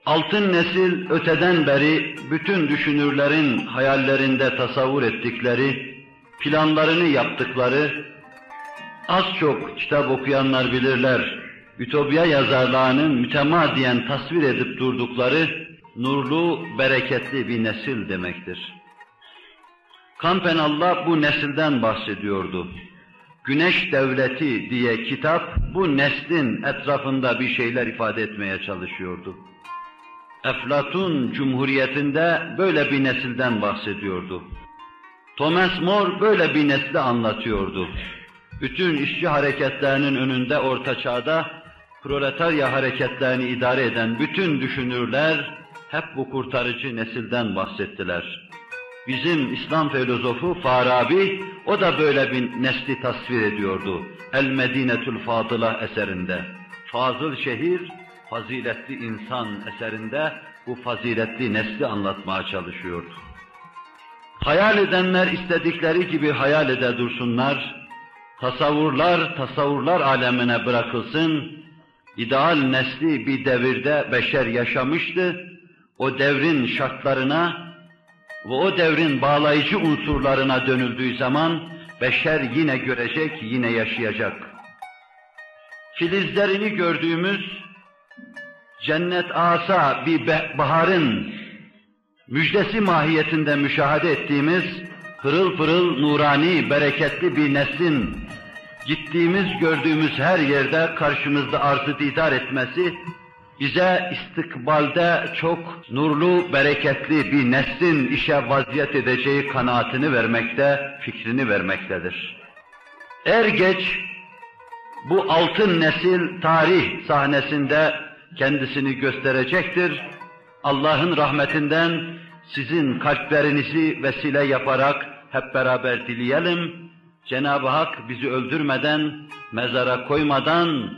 Altın nesil öteden beri bütün düşünürlerin hayallerinde tasavvur ettikleri, planlarını yaptıkları, az çok kitap okuyanlar bilirler, Ütopya yazarlarının mütemadiyen tasvir edip durdukları nurlu, bereketli bir nesil demektir. Campanella bu nesilden bahsediyordu. Güneş Devleti diye kitap bu neslin etrafında bir şeyler ifade etmeye çalışıyordu. Eflatun Cumhuriyeti'nde böyle bir nesilden bahsediyordu. Thomas More böyle bir nesli anlatıyordu. Bütün işçi hareketlerinin önünde Orta Çağ'da proletarya hareketlerini idare eden bütün düşünürler hep bu kurtarıcı nesilden bahsettiler. Bizim İslam filozofu Farabi, o da böyle bir nesli tasvir ediyordu. El-Medinetül Fadıla eserinde. Fazıl şehir, faziletli insan eserinde bu faziletli nesli anlatmaya çalışıyordu. Hayal edenler istedikleri gibi hayal ede dursunlar, tasavvurlar alemine bırakılsın, ideal nesli bir devirde beşer yaşamıştı, o devrin şartlarına ve o devrin bağlayıcı unsurlarına dönüldüğü zaman beşer yine görecek, yine yaşayacak. Filizlerini gördüğümüz, cennet asa bir baharın müjdesi mahiyetinde müşahede ettiğimiz pırıl pırıl nurani, bereketli bir neslin gittiğimiz, gördüğümüz her yerde karşımızda arz-ı didar etmesi, bize istikbalde çok nurlu, bereketli bir neslin işe vaziyet edeceği kanaatini vermekte, fikrini vermektedir. Er geç bu altın nesil tarih sahnesinde kendisini gösterecektir. Allah'ın rahmetinden sizin kalplerinizi vesile yaparak hep beraber dileyelim. Cenab-ı Hak bizi öldürmeden, mezara koymadan,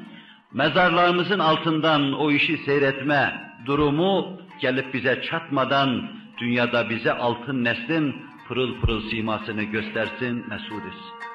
mezarlarımızın altından o işi seyretme durumu gelip bize çatmadan dünyada bize altın neslin pırıl pırıl simasını göstersin, mesut etsin.